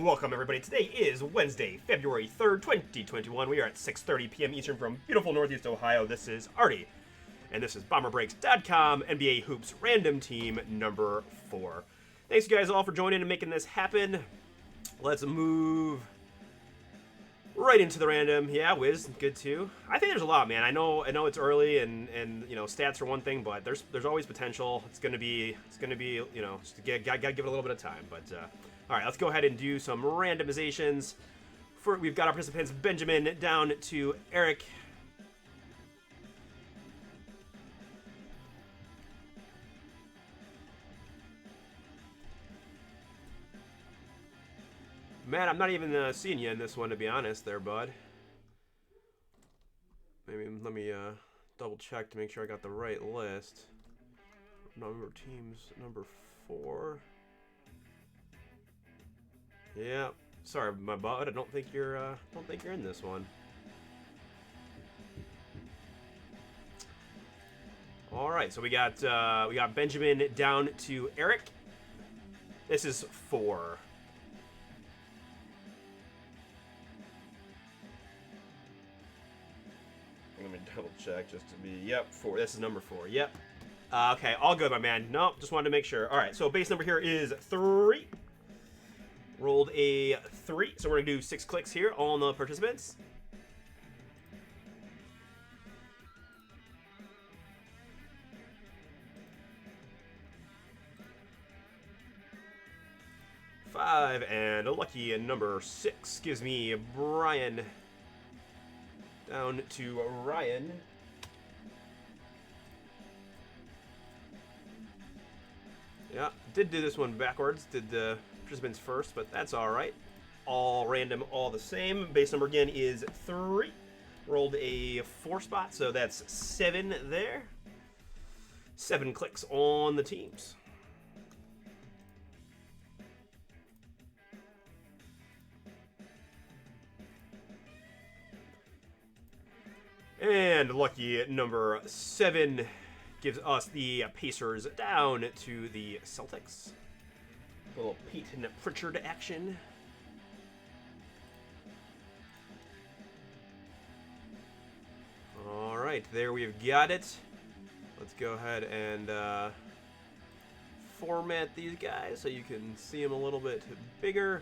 welcome everybody. Today is Wednesday, February 3rd, 2021. We are at 6:30 p.m. Eastern from beautiful Northeast Ohio. This is Artie, and this is BomberBreaks.com NBA Hoops Random Team number 4. Thanks you guys all for joining and making this happen. Let's move right into the random. Yeah, Wiz, good too. I think there's a lot, man. I know it's early and you know, stats are one thing, but there's always potential. It's gonna be you know, just gotta give it a little bit of time. But all right, let's go ahead and do some randomizations. We've got our participants Benjamin down to Eric. Man, I'm not even seeing you in this one, to be honest there, bud. Maybe let me double check to make sure I got the right list. Number teams number 4. Yeah, sorry, my bud. I don't think you're in this one. All right, so we got Benjamin down to Eric. This is 4. Let me double check just to be, yep, 4. This is number 4, yep. Okay, all good, my man. Nope, just wanted to make sure. All right, so base number here is 3. Rolled a 3, so we're going to do 6 clicks here on the participants. Five, and a lucky number 6 gives me Brian. Down to Ryan. Yeah, did do this one backwards. Did the participants first, but that's all right. All random, all the same. Base number again is 3. Rolled a 4 spot, so that's 7 there. 7 clicks on the teams. And lucky number 7 gives us the Pacers down to the Celtics. A little Peyton Pritchard action. All right, there we've got it. Let's go ahead and format these guys so you can see them a little bit bigger.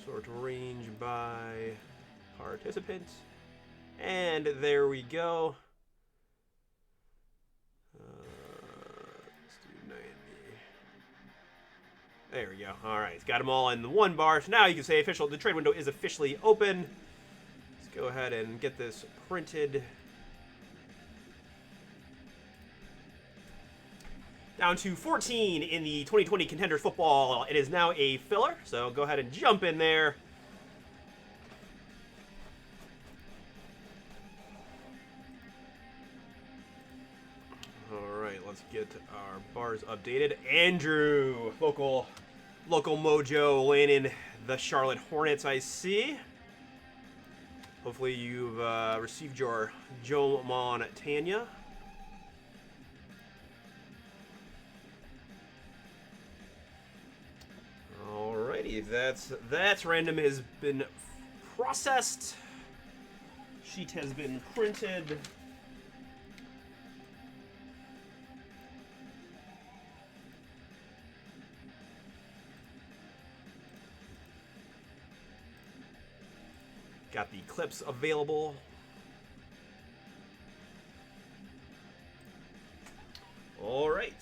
Sort range by participant. And there we go. Let's do 90. There we go. All right, it's got them all in the one bar. So now you can say the trade window is officially open. Let's go ahead and get this printed. Down to 14 in the 2020 Contenders Football. It is now a filler, so go ahead and jump in there. All right, let's get our bars updated. Andrew, local mojo laying in the Charlotte Hornets, I see. Hopefully you've received your Joe Montana. Alrighty, that's random has been processed. Sheet has been printed. Got the clips available. All right.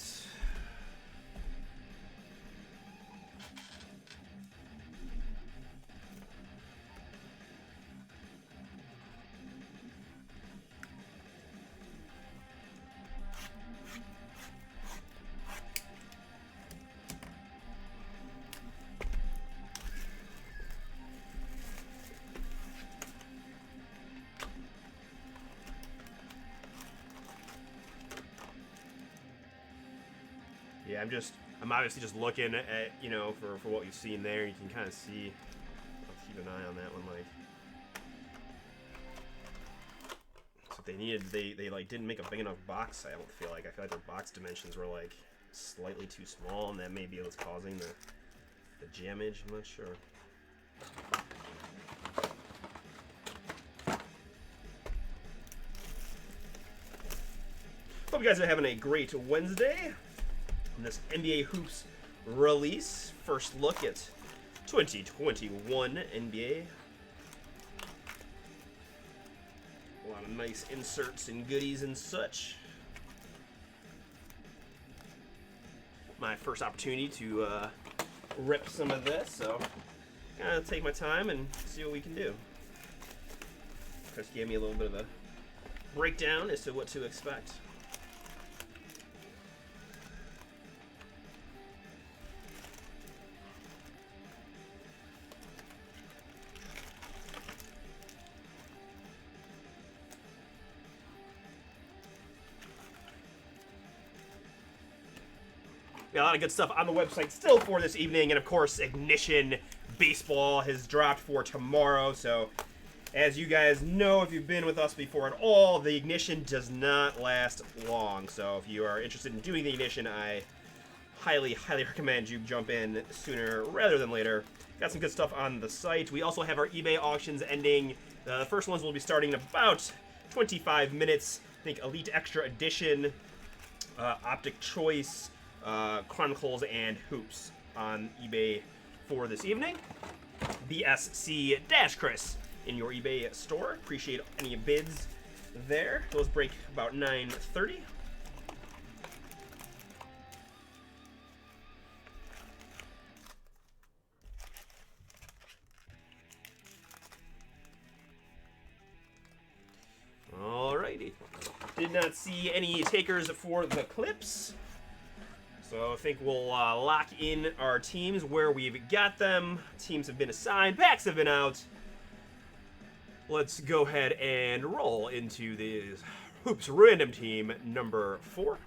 Yeah, I'm obviously just looking at, you know, for what you've seen there. You can kind of see. Let's keep an eye on that one, like. So they needed, they like didn't make a big enough box. I don't feel like. I feel like their box dimensions were like slightly too small, and that may be what's causing the jammage. I'm not sure. Hope you guys are having a great Wednesday. On this NBA Hoops release, first look at 2021 NBA. A lot of nice inserts and goodies and such. My first opportunity to rip some of this, so I'm gonna take my time and see what we can do. Chris gave me a little bit of a breakdown as to what to expect. Got a lot of good stuff on the website still for this evening, and of course, Ignition Baseball has dropped for tomorrow. So, as you guys know, if you've been with us before at all, the Ignition does not last long. So, if you are interested in doing the Ignition, I highly, highly recommend you jump in sooner rather than later. Got some good stuff on the site. We also have our eBay auctions ending. The first ones will be starting in about 25 minutes. I think Elite Extra Edition, Optic Choice, Chronicles, and Hoops on eBay for this evening. BSC-Chris in your eBay store. Appreciate any bids there. Those break about 9:30. Alrighty. Did not see any takers for the clips. So I think we'll lock in our teams where we've got them. Teams have been assigned, packs have been out. Let's go ahead and roll into the Hoops random team number 4.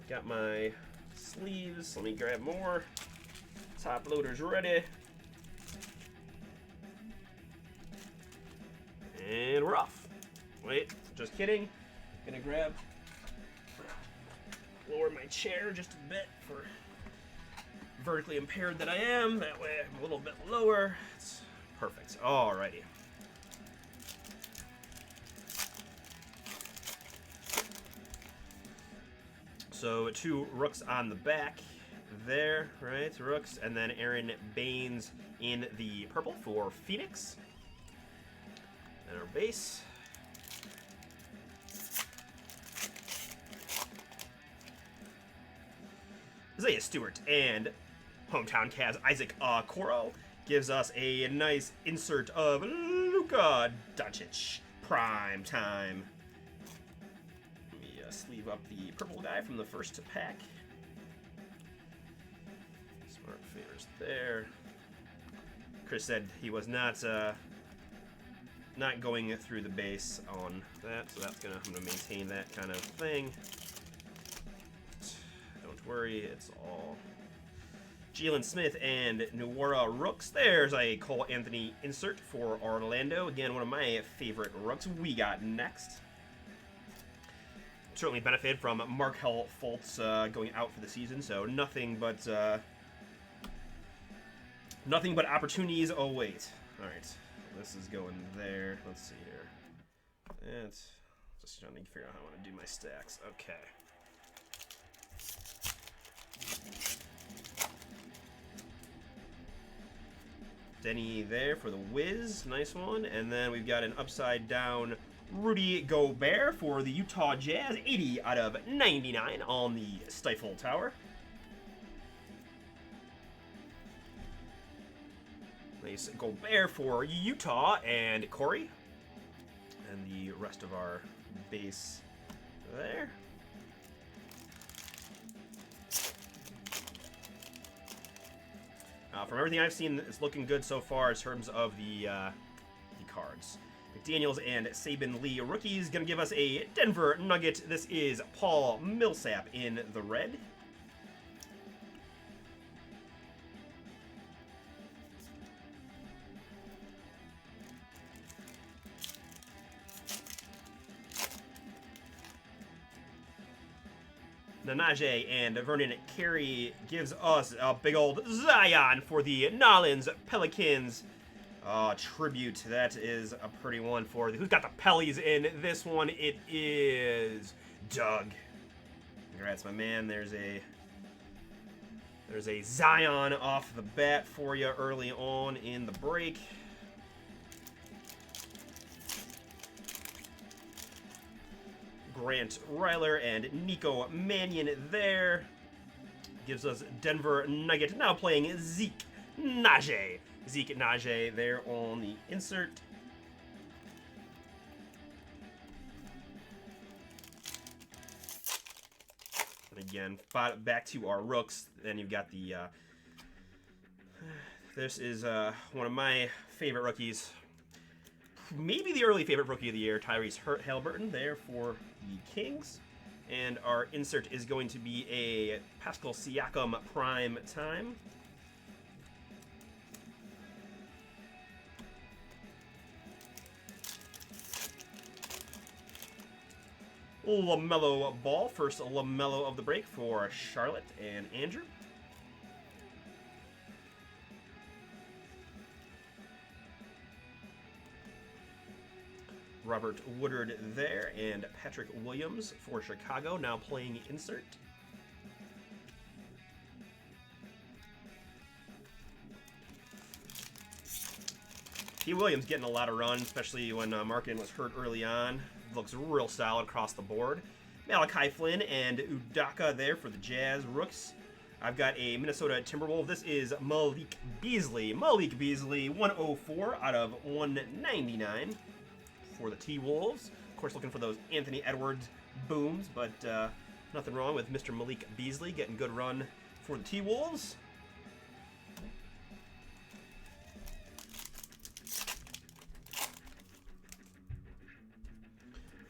Got my sleeves. Let me grab more. Top loaders ready. And we're off. Wait, just kidding. Gonna lower my chair just a bit for vertically impaired that I am. That way I'm a little bit lower. It's perfect. Alrighty. So 2 Rooks on the back there, right? Rooks, and then Aaron Baines in the purple for Phoenix. And our base. Isaiah Stewart and hometown Cavs Isaac Okoro gives us a nice insert of Luka Doncic. Prime time. Let me sleeve up the purple guy from the first pack. Smart fingers there. Chris said he was not going through the base on that, so I'm gonna maintain that kind of thing. Worry, it's all Jalen Smith and Nwora Rooks. There's a Cole Anthony insert for Orlando. Again, one of my favorite Rooks. We got next. Certainly benefited from Markelle Fultz going out for the season, so nothing but opportunities await. All right, this is going there. Let's see here. It's just trying to figure out how I want to do my stacks. Okay. Denny there for the Wiz, nice one. And then we've got an upside down Rudy Gobert for the Utah Jazz, 80 out of 99 on the Stifle Tower. Nice Gobert for Utah and Corey. And the rest of our base there. From everything I've seen, it's looking good so far in terms of the cards. McDaniels and Saban Lee rookies going to give us a Denver Nugget. This is Paul Millsap in the red. Nanaje and Vernon Carey gives us a big old Zion for the Nolans Pelicans. Tribute. That is a pretty one for who's got the Pellies in this one. It is Doug. Congrats, my man. There's a Zion off the bat for you early on in the break. Grant Ryler and Nico Mannion there. Gives us Denver Nugget now playing Zeke Nnaji. Zeke Nnaji there on the insert. And again, back to our rooks. Then you've got the... this is one of my favorite rookies. Maybe the early favorite rookie of the year, Tyrese Haliburton there for the Kings. And our insert is going to be a Pascal Siakam prime time. LaMelo Ball, first LaMelo of the break for Charlotte and Andrew. Robert Woodard there, and Patrick Williams for Chicago, now playing insert. P. Williams getting a lot of run, especially when Markin was hurt early on. Looks real solid across the board. Malachi Flynn and Udaka there for the Jazz Rooks. I've got a Minnesota Timberwolves. This is Malik Beasley. Malik Beasley, 104 out of 199 for the T-Wolves. Of course, looking for those Anthony Edwards booms, but nothing wrong with Mr. Malik Beasley getting good run for the T-Wolves.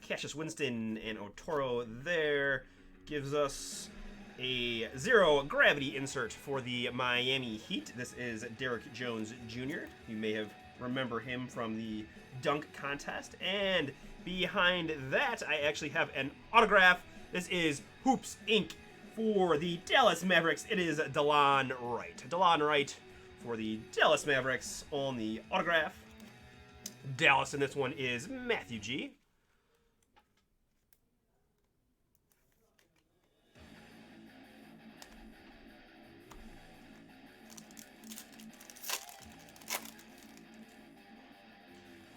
Cassius Winston and Otoro there gives us a zero gravity insert for the Miami Heat. This is Derrick Jones Jr. You may have remember him from the dunk contest. And behind that, I actually have an autograph. This is Hoops Inc. for the Dallas Mavericks. It is DeLon Wright. DeLon Wright for the Dallas Mavericks on the autograph. Dallas in this one is Matthew G.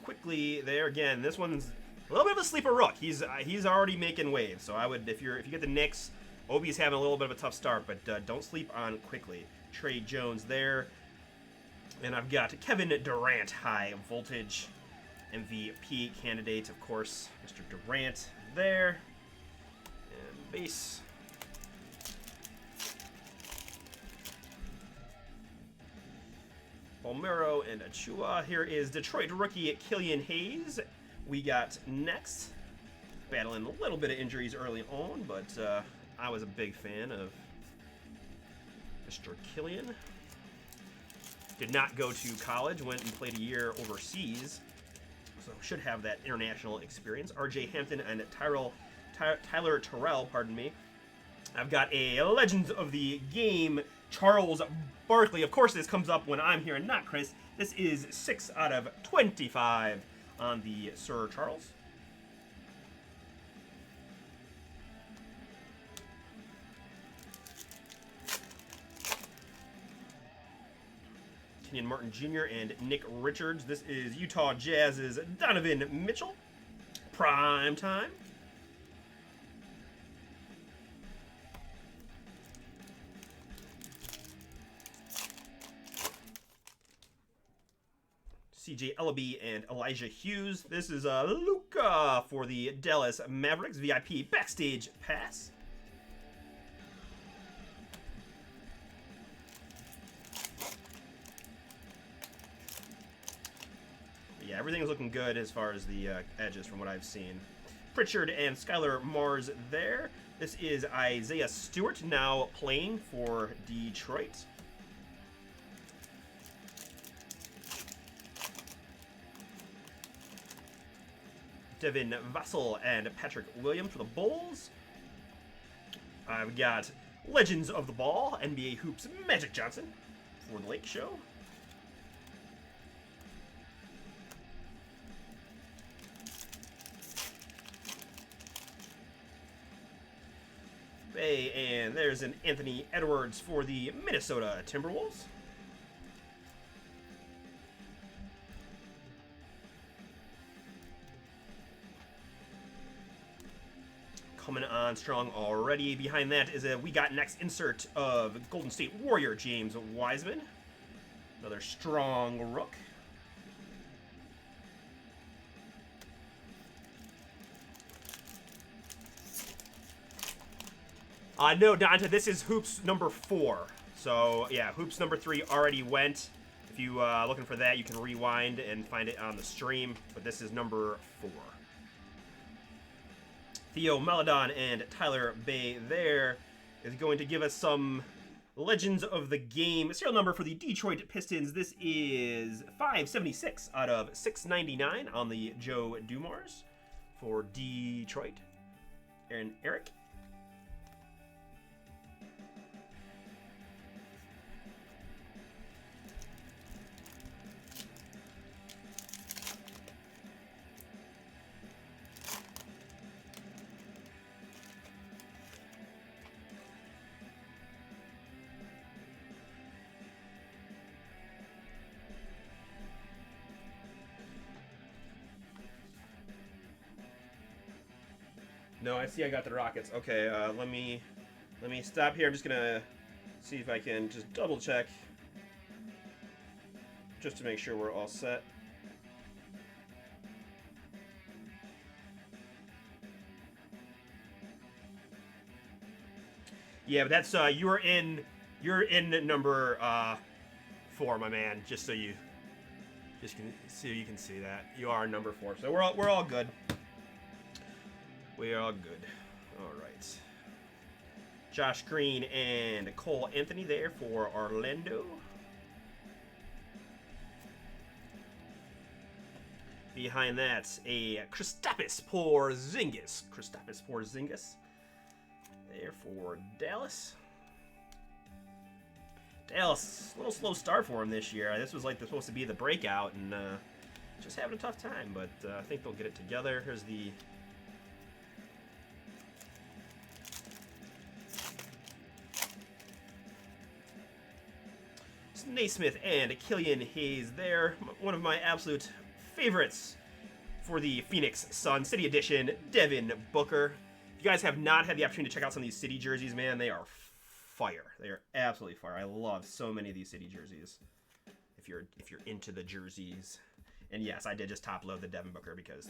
Quickly there again. This one's a little bit of a sleeper rook. He's already making waves. So I would, if you get the Knicks, Obi's having a little bit of a tough start, but don't sleep on quickly. Trey Jones there, and I've got Kevin Durant, high voltage MVP candidate, of course, Mr. Durant there, and base. Palmero and Achua. Here is Detroit rookie Killian Hayes. We got next. Battling a little bit of injuries early on, but I was a big fan of Mr. Killian. Did not go to college, went and played a year overseas, so should have that international experience. RJ Hampton and Tyler Terrell, pardon me. I've got a Legends of the Game Charles Barkley. Of course, this comes up when I'm here and not Chris. This is 6 out of 25 on the Sir Charles. Kenyon Martin Jr. and Nick Richards. This is Utah Jazz's Donovan Mitchell. Prime time. CJ Ellaby and Elijah Hughes. This is Luka for the Dallas Mavericks. VIP backstage pass. Yeah, everything's looking good as far as the edges from what I've seen. Pritchard and Skylar Mars there. This is Isaiah Stewart now playing for Detroit. Devin Vassell and Patrick Williams for the Bulls. I've got Legends of the Ball, NBA Hoops Magic Johnson for the Lake Show. And there's an Anthony Edwards for the Minnesota Timberwolves. Coming on strong already. Behind that is we got next insert of Golden State Warrior James Wiseman. Another strong rook. No, Dante, this is Hoops number 4. So, yeah, Hoops number 3 already went. If you looking for that, you can rewind and find it on the stream. But this is number 4. Theo Maledon and Tyler Bay there is going to give us some Legends of the Game. Serial number for the Detroit Pistons. This is 576 out of 699 on the Joe Dumars for Detroit. And Eric. No, I see I got the Rockets. Okay, let me stop here. I'm just gonna see if I can just double check just to make sure we're all set. Yeah, but that's you're in number 4, my man. Just so you can see that you are number 4. So we're all good. We are all good. All right. Josh Green and Cole Anthony there for Orlando. Behind that, a Kristaps Porzingis. There for Dallas. Dallas, a little slow start for him this year. This was like supposed to be the breakout, and just having a tough time. But I think they'll get it together. Here's the Naismith and Killian Hayes there. One of my absolute favorites for the Phoenix Suns City Edition, Devin Booker. If you guys have not had the opportunity to check out some of these City jerseys, man, they are fire. They are absolutely fire. I love so many of these City jerseys. If you're into the jerseys. And yes, I did just top load the Devin Booker because,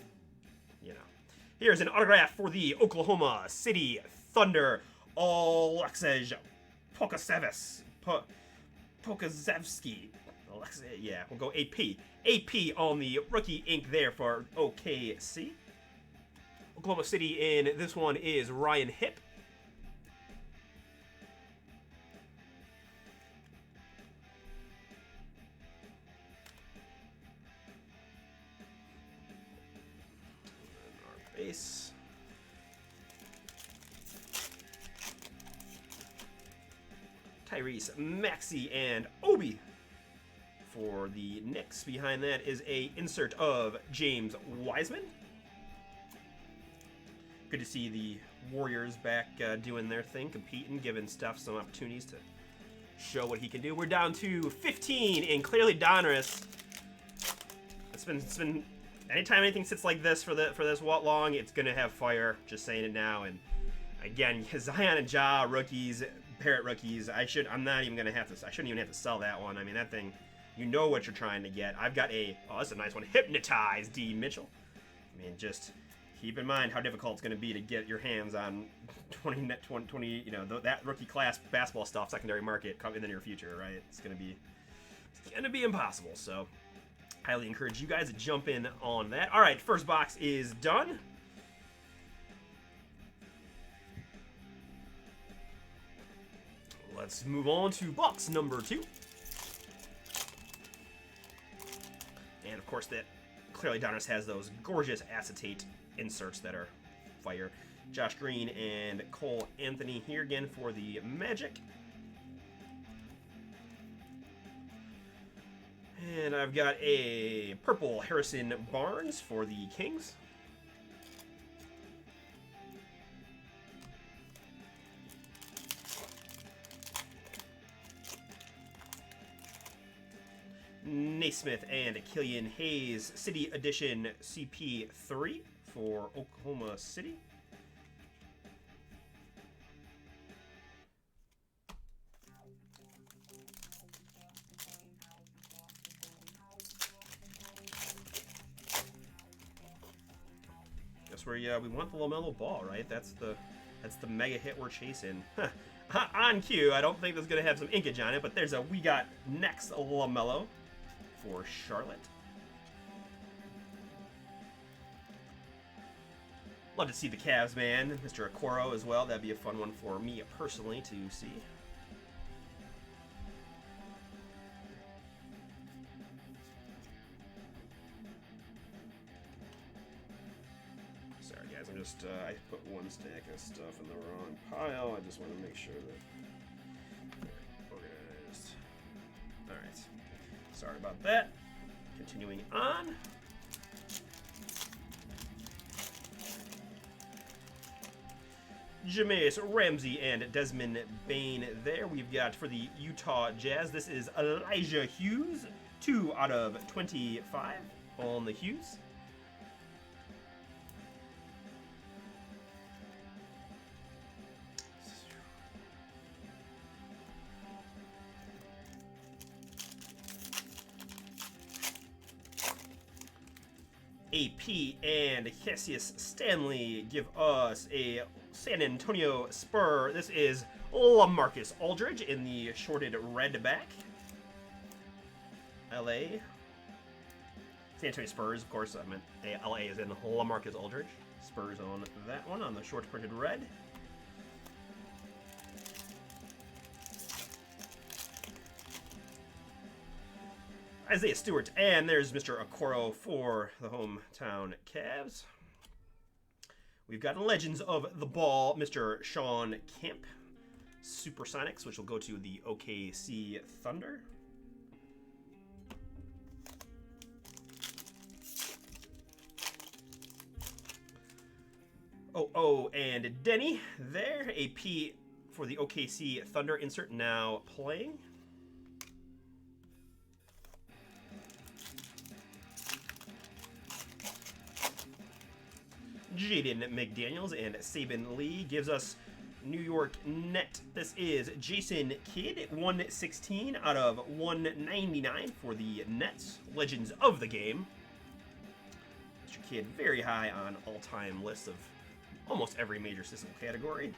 you know. Here's an autograph for the Oklahoma City Thunder, Oleksiy Pokazevsky. Yeah, we'll go AP. AP on the rookie ink there for OKC. Oklahoma City in this one is Ryan Hipp. Our base. Tyrese Maxey and Obi for the Knicks. Behind that is a insert of James Wiseman. Good to see the Warriors back doing their thing, competing, giving Steph some opportunities to show what he can do. We're down to 15 and clearly Donruss. It's been anytime anything sits like this for this what long, it's gonna have fire. Just saying it now. And again, Zion and Ja rookies. Parrot rookies. I shouldn't even have to sell that one. I mean, that thing, you know what you're trying to get. I've got that's a nice one. Hypnotize D Mitchell. I mean, just keep in mind how difficult it's going to be to get your hands on 20, that rookie class basketball stuff, secondary market in the near future, right? It's going to be impossible. So, highly encourage you guys to jump in on that. All right, first box is done. Let's move on to box number 2. And of course, that clearly Donruss has those gorgeous acetate inserts that are fire. Josh Green and Cole Anthony here again for the Magic. And I've got a purple Harrison Barnes for the Kings. Naismith and Killian Hayes, City Edition CP3 for Oklahoma City. Guess we want the LaMelo Ball, right? That's the mega hit we're chasing. On cue, I don't think that's gonna have some inkage on it, but there's a we got next LaMelo for Charlotte. Love to see the Cavs, man. Mr. Okoro as well. That'd be a fun one for me personally to see. Sorry, guys. I'm just, I put one stack of stuff in the wrong pile. I just want to make sure that organized. All right. Sorry about that. Continuing on. Jameis Ramsey and Desmond Bane there. We've got for the Utah Jazz, this is Elijah Hughes, 2 out of 25 on the Hughes. AP and Cassius Stanley give us a San Antonio Spur. This is LaMarcus Aldridge in the shorted red back. LA. San Antonio Spurs, of course. I meant LA is in LaMarcus Aldridge. Spurs on that one on the short printed red. Isaiah Stewart, and there's Mr. Okoro for the hometown Cavs. We've got Legends of the Ball, Mr. Sean Kemp, Supersonics, which will go to the OKC Thunder. Oh, and Denny there, a P for the OKC Thunder. Insert now playing. Jaden McDaniels and Saban Lee gives us New York Net. This is Jason Kidd, 116 out of 199 for the Nets. Legends of the game. Mr. Kidd very high on all-time lists of almost every major system category.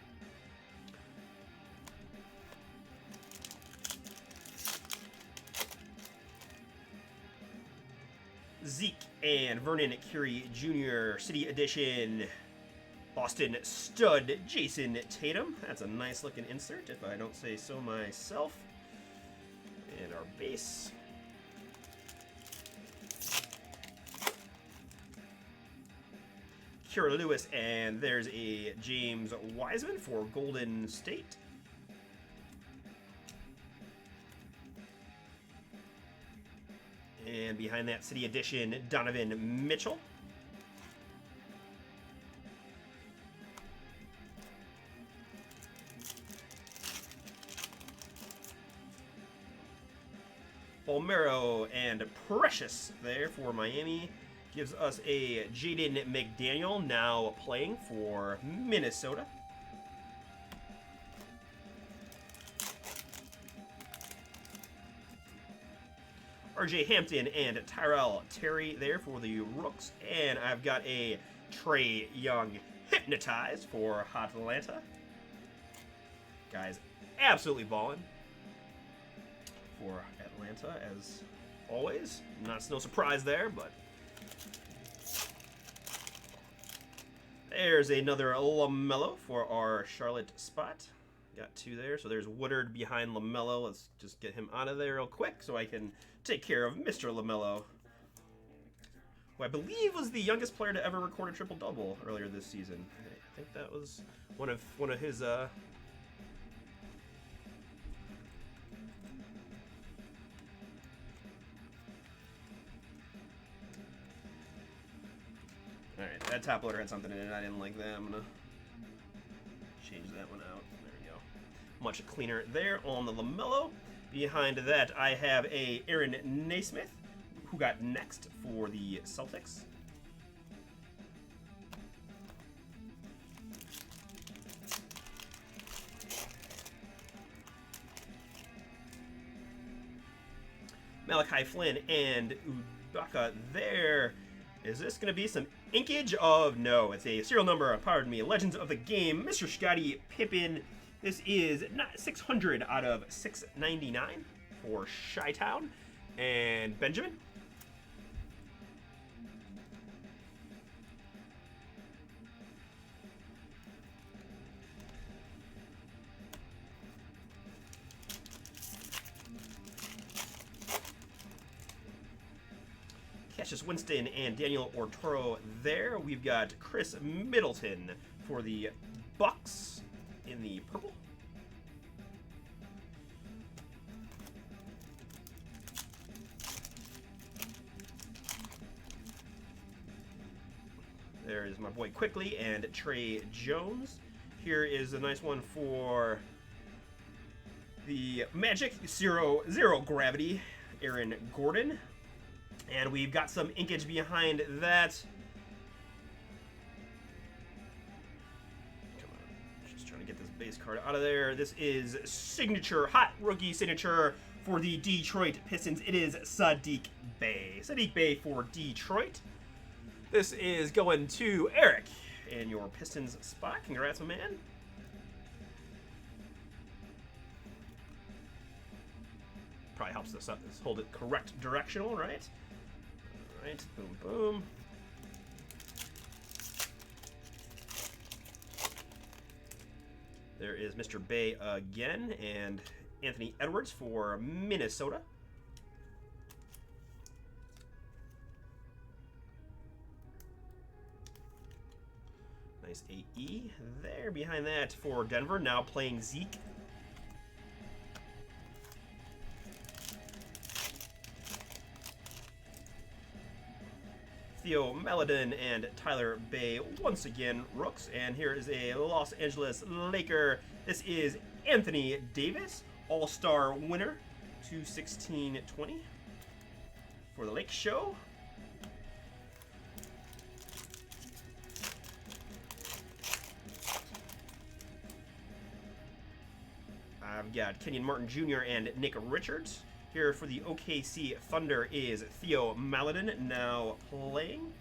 Zeke and Vernon Curie Jr. City Edition Boston Stud Jason Tatum. That's a nice looking insert if I don't say so myself. And our base. Kira Lewis, and there's a James Wiseman for Golden State. And behind that, City Edition, Donovan Mitchell. Bolmero and Precious there for Miami. Gives us a Jaden McDaniel now playing for Minnesota. RJ Hampton and Tyrell Terry there for the Rooks. And I've got a Trae Young Hypnotized for Hot Atlanta. Guys, absolutely balling for Atlanta as always. No surprise there, but there's another LaMelo for our Charlotte spot. Got two there. So there's Woodard behind LaMelo. Let's just get him out of there real quick so I can take care of Mr. LaMelo, who I believe was the youngest player to ever record a triple-double earlier this season. I think that was one of his. Alright, that top loader had something in it. I didn't like that. I'm going to change that one out. There we go. Much cleaner there on the LaMelo. Behind that, I have a Aaron Naismith, who got next for the Celtics. Malachi Flynn and Udaka there. Is this going to be some inkage of... No, it's a serial number, pardon me, Legends of the Game, Mr. Scottie Pippen. This is not 600 out of 699 for Chi-Town and Benjamin. Cassius Winston and Daniel Ortoro there. We've got Chris Middleton for the Bucks in the purple. There is my boy Quickly and Trey Jones. Here is a nice one for the Magic, zero gravity, Aaron Gordon. And we've got some inkage behind that. Come on, just trying to get this base card out of there. This is signature, hot rookie signature for the Detroit Pistons. It is Sadiq Bey. Sadiq Bey for Detroit. This is going to Eric in your Pistons spot. Congrats, my man. Probably helps this hold it correct directional, right? Right, boom, boom. There is Mr. Bey again, and Anthony Edwards for Minnesota. Nice AE there. Behind that for Denver, now playing Zeke. Theo Maledon and Tyler Bey once again rooks. And here is a Los Angeles Laker. This is Anthony Davis, All-Star winner, 216-20 for the Lake Show. I've got Kenyon Martin Jr. and Nick Richards. Here for the OKC Thunder is Theo Maledon, now playing.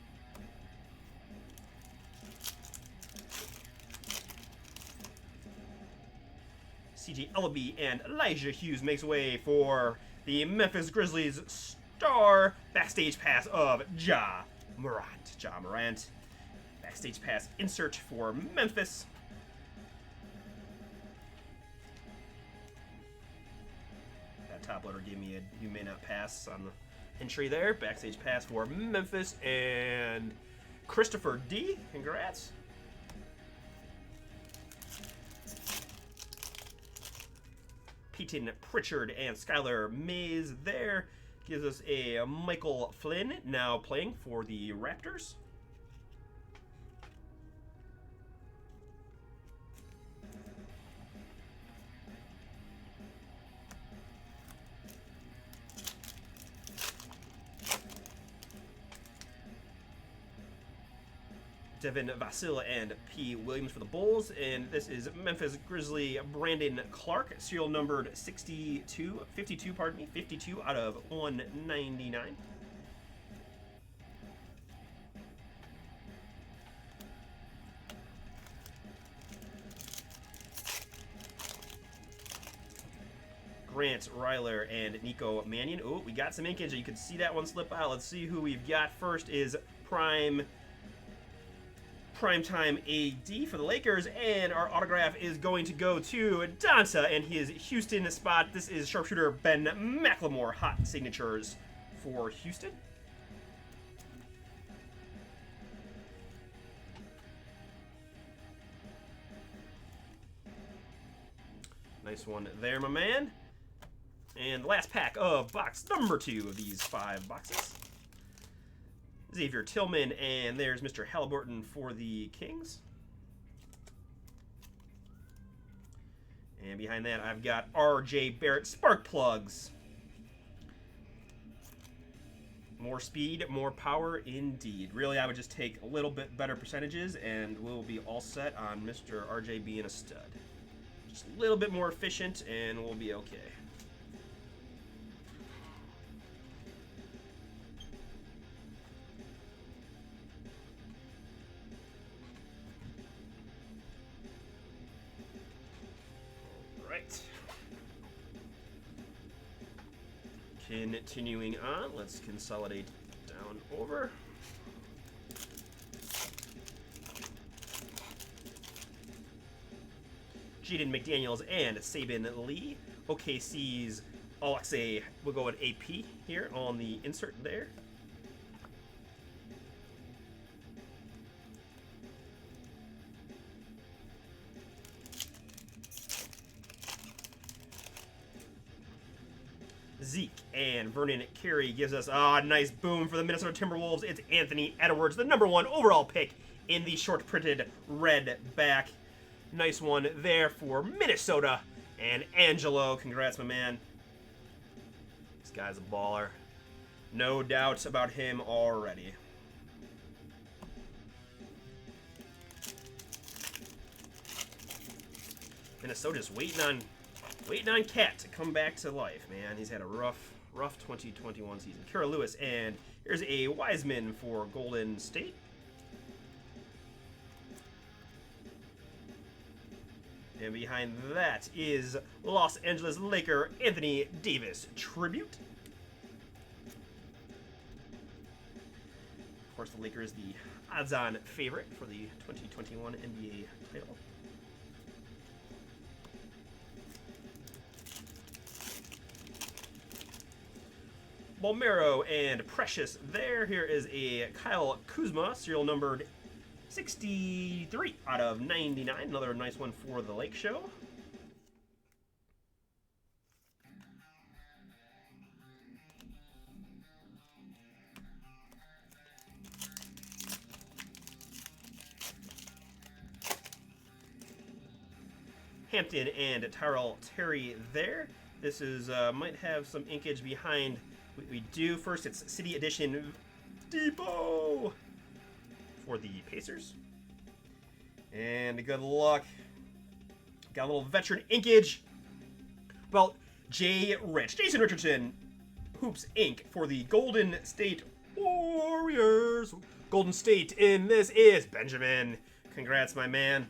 CJ Ellaby and Elijah Hughes makes way for the Memphis Grizzlies star backstage pass of Ja Morant. Ja Morant. Backstage pass insert for Memphis. Top loader gave me a you may not pass on the entry there. Backstage pass for Memphis and Christopher D. Congrats. Peyton Pritchard and Skylar Mays there. Gives us a Michael Flynn now playing for the Raptors. Devin Vasil and P. Williams for the Bulls. And this is Memphis Grizzly Brandon Clark, serial numbered 52 out of 199. Grant Ryler and Nico Mannion. Oh, we got some inkage. You can see that one slip out. Let's see who we've got. First is Primetime AD for the Lakers, and our autograph is going to go to Donta and his Houston spot. This is sharpshooter Ben McLemore, hot signatures for Houston. Nice one there, my man. And the last pack of box number 2 of these 5 boxes. Xavier Tillman, and there's Mr. Halliburton for the Kings. And behind that, I've got R.J. Barrett Spark Plugs. More speed, more power, indeed. Really, I would just take a little bit better percentages, and we'll be all set on Mr. R.J. being a stud. Just a little bit more efficient, and we'll be okay. Continuing on, let's consolidate down over. Jaden McDaniels and Sabin Lee. OKC's Alexei will go at AP here on the insert there. Zeke and Vernon Carey gives us a nice boom for the Minnesota Timberwolves. It's Anthony Edwards, the #1 overall pick in the short printed red back. Nice one there for Minnesota. And Angelo, congrats, my man. This guy's a baller. No doubts about him already. Minnesota's waiting on Cat to come back to life, man. He's had a rough 2021 season. Kara Lewis, and here's a Wiseman for Golden State. And behind that is Los Angeles Laker Anthony Davis tribute. Of course, the Lakers the odds-on favorite for the 2021 NBA title. Balmero and Precious there. Here is a Kyle Kuzma, serial numbered 63 out of 99. Another nice one for the Lake Show. Hampton and Tyrell Terry there. This is might have some inkage behind what we do. First, it's City Edition Depot for the Pacers. And good luck. Got a little veteran inkage. Well, Jason Richardson, Hoops Inc. for the Golden State Warriors. Golden State, and this is Benjamin. Congrats, my man.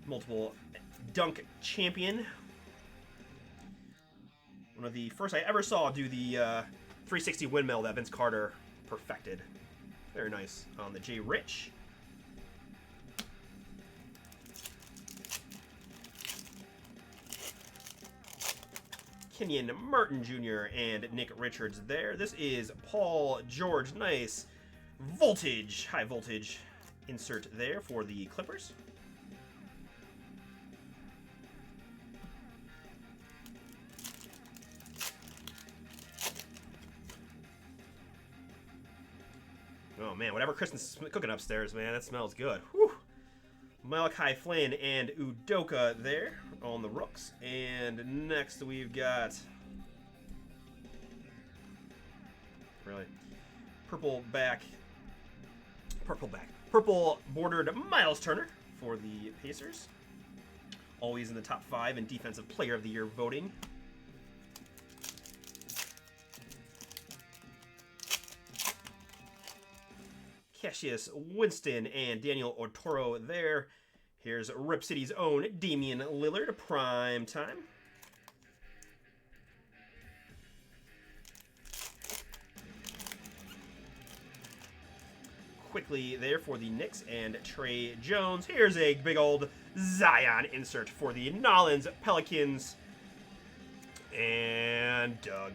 Multiple dunk champion. One of the first I ever saw do the 360 windmill that Vince Carter perfected. Very nice on the J. Rich. Kenyon Martin Jr. and Nick Richards there. This is Paul George. Nice voltage, high voltage insert there for the Clippers. Oh man, whatever Kristen's cooking upstairs, man, that smells good. Whew. Malachi Flynn and Udoka there on the Rooks. And next we've got, really, purple bordered Miles Turner for the Pacers. Always in the top 5 in Defensive Player of the Year voting. Cassius Winston and Daniel Otoro there. Here's Rip City's own Damian Lillard, prime time. Quickly there for the Knicks and Trey Jones. Here's a big old Zion insert for the Nolans Pelicans. And Doug.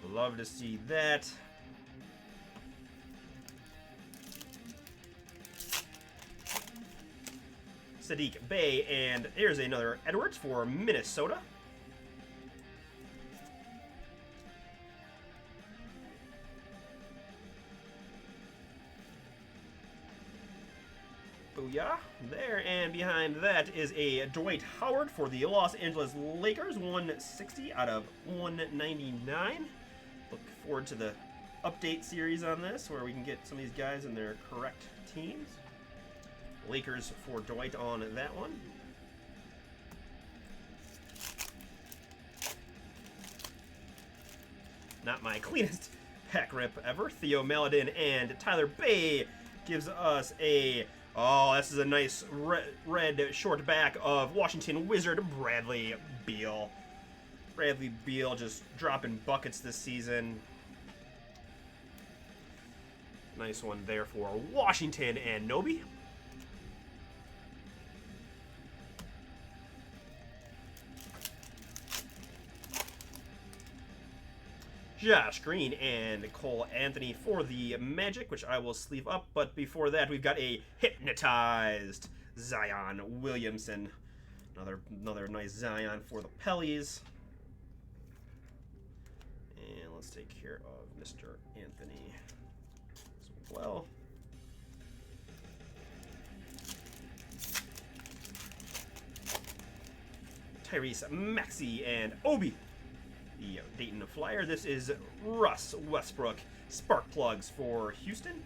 Love to see that. Sadiq Bey, and here's another Edwards for Minnesota. Booyah. There, and behind that is a Dwight Howard for the Los Angeles Lakers, 160 out of 199. Look forward to the update series on this, where we can get some of these guys in their correct teams. Lakers for Dwight on that one. Not my cleanest pack rip ever. Theo Maledon and Tyler Bey gives us a... Oh, this is a nice red short back of Washington Wizard Bradley Beal. Bradley Beal just dropping buckets this season. Nice one there for Washington and Nobi. Josh Green and Cole Anthony for the Magic, which I will sleeve up. But before that, we've got a hypnotized Zion Williamson. Another nice Zion for the Pellies. And let's take care of Mr. Anthony as well. Tyrese Maxey and Obi. The Dayton Flyer. This is Russ Westbrook. Spark plugs for Houston.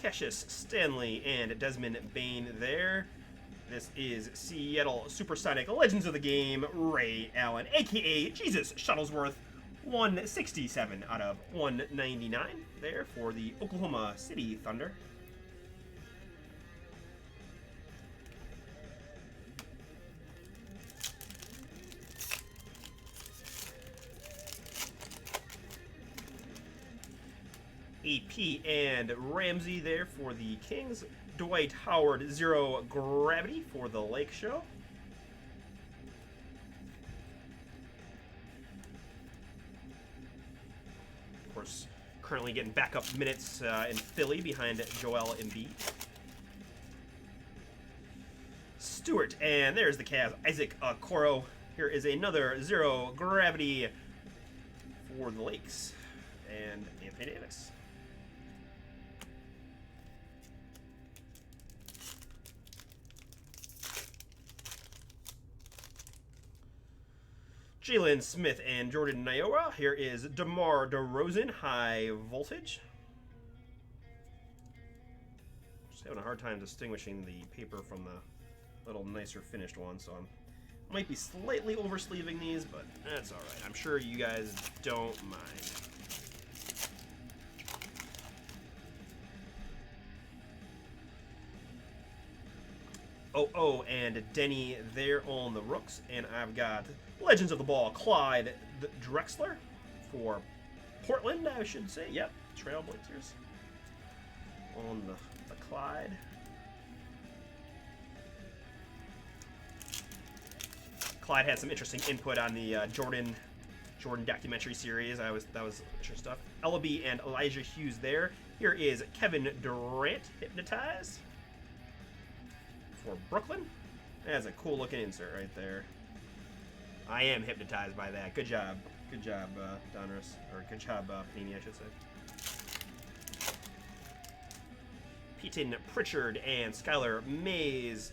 Cassius Stanley and Desmond Bain there. This is Seattle Supersonic Legends of the Game, Ray Allen, a.k.a. Jesus Shuttlesworth, 167 out of 199 there for the Oklahoma City Thunder. AP and Ramsey there for the Kings. Dwight Howard, 0 Gravity for the Lake Show. Of course, currently getting backup minutes in Philly behind Joel Embiid. Stewart, and there's the Cavs. Isaac Okoro. Here is another 0 Gravity for the Lakes. And Anthony Davis. Jalen Smith and Jordan Niowa. Here is DeMar DeRozan, High Voltage. Just having a hard time distinguishing the paper from the little nicer finished one, so I might be slightly oversleeving these, but that's all right. I'm sure you guys don't mind. Oh, and Denny there on the Rooks, and I've got Legends of the Ball, Clyde Drexler for Portland, I should say. Yep, Trailblazers on the Clyde. Clyde had some interesting input on the Jordan documentary series. That was interesting stuff. Ellaby and Elijah Hughes there. Here is Kevin Durant, Hypnotized for Brooklyn. That's a cool looking insert right there. I am hypnotized by that. Good job, Donruss, or good job, Panini, I should say. Peyton Pritchard and Skylar Mays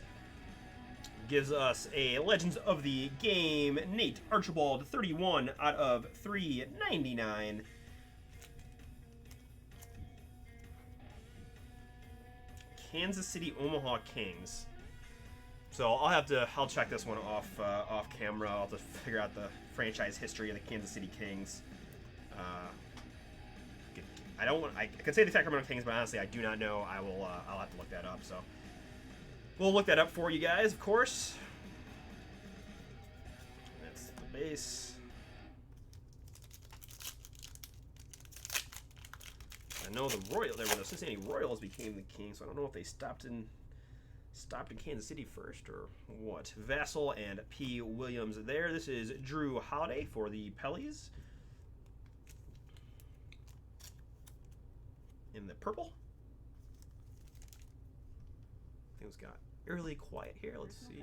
gives us a Legends of the Game. Nate Archibald, 31 out of 399. Kansas City Omaha Kings. So I'll check this one off camera. I'll have to figure out the franchise history of the Kansas City Kings. I could say the Sacramento Kings, but honestly I do not know. I'll have to look that up. So we'll look that up for you guys, of course. That's the base. know the the Cincinnati Royals became the Kings, so I don't know if they stopped in Kansas City first or what. Vassell and P. Williams there. This is Drew Holiday for the Pellies. In the purple. Things got eerily quiet here. Let's see.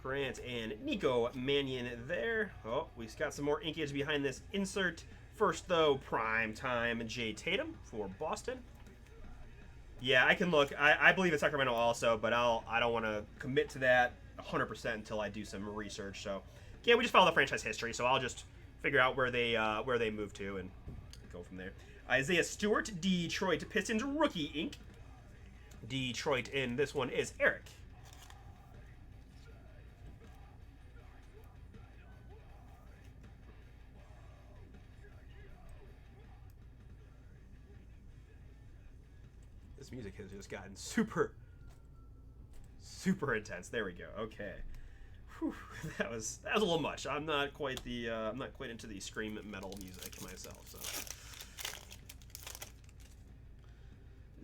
Grant and Nico Mannion there. Oh, we've got some more inkage behind this insert. First, though, prime time Jay Tatum for Boston. Yeah, I can look. I believe it's Sacramento also, but I don't want to commit to that 100% until I do some research. So, yeah, we just follow the franchise history, so I'll just figure out where they move to and go from there. Isaiah Stewart, Detroit Pistons rookie ink. Detroit in this one is Eric. This music has just gotten super intense. There we go. Okay. Whew, that was a little much. I'm not quite into the scream metal music myself. So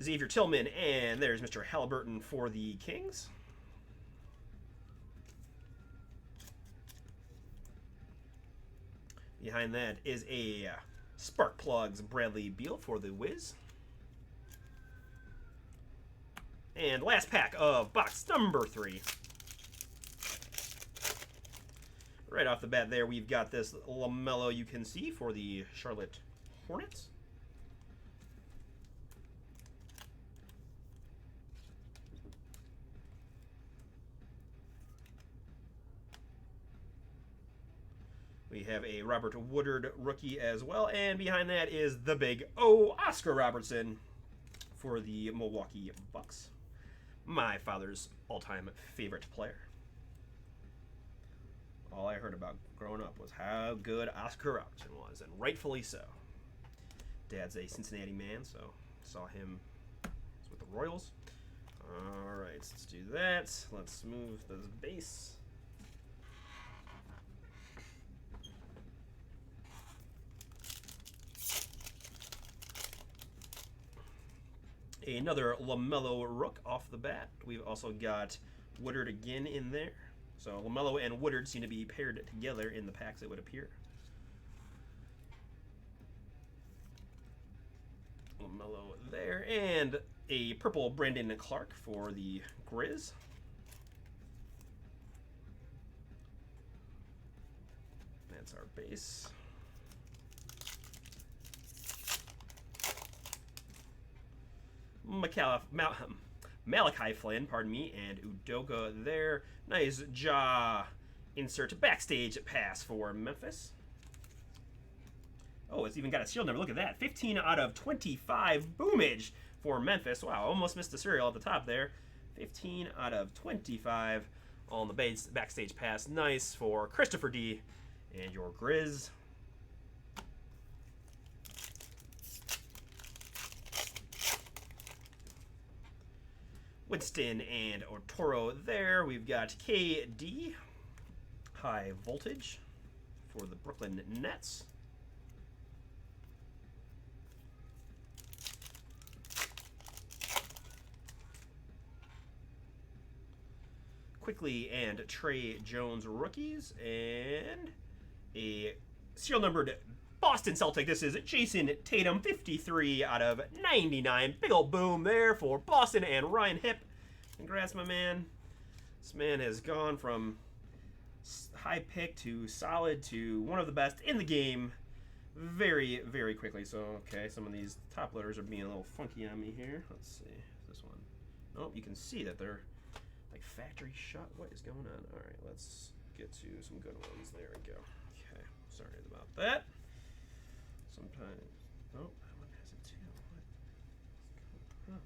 Xavier Tillman, and there's Mr. Halliburton for the Kings. Behind that is a Spark Plugs Bradley Beal for the Wiz. And last pack of box number 3. Right off the bat there, we've got this LaMelo you can see for the Charlotte Hornets. We have a Robert Woodard rookie as well. And behind that is the big O, Oscar Robertson for the Milwaukee Bucks. My father's all-time favorite player. All I heard about growing up was how good Oscar Robertson was, and rightfully so. Dad's a Cincinnati man, so saw him with the Royals. All right, let's do that. Let's move this base. Another LaMelo Rook off the bat. We've also got Woodard again in there. So LaMelo and Woodard seem to be paired together in the packs, it would appear. LaMelo there. And a purple Brandon Clark for the Grizz. That's our base. Malachi Flynn, pardon me, and Udoka there. Nice jaw insert backstage pass for Memphis. Oh, it's even got a serial number. Look at that. 15 out of 25 boomage for Memphis. Wow, almost missed the serial at the top there. 15 out of 25 on the backstage pass. Nice for Christopher D. and your Grizz. Winston and Otoro there. We've got KD, high voltage for the Brooklyn Nets. Quickly and Trey Jones rookies, and a serial numbered Boston Celtic. This is Jason Tatum, 53 out of 99. Big old boom there for Boston and Ryan Hipp. Congrats, my man. This man has gone from high pick to solid to one of the best in the game very, very quickly. So, okay, some of these top loaders are being a little funky on me here. Let's see. This one. Nope, you can see that they're like factory shot. What is going on? All right, let's get to some good ones. There we go. Okay, sorry about that. Sometimes, oh, that one has it too. What?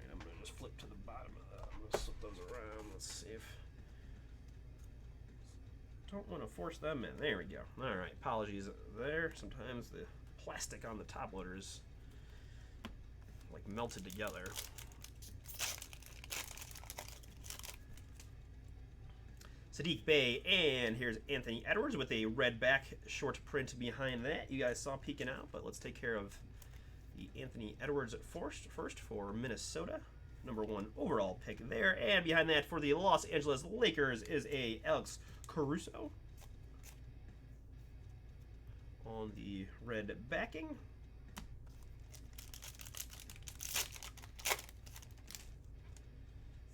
And I'm gonna just flip to the bottom of that. I'm gonna flip those around. Let's see if. Don't want to force them in. There we go. All right, apologies there. Sometimes the plastic on the top loaders like melted together. Saddiq Bey, and here's Anthony Edwards with a red back short print behind that. You guys saw peeking out, but let's take care of the Anthony Edwards first for Minnesota. #1 overall pick there. And behind that for the Los Angeles Lakers is a Alex Caruso on the red backing.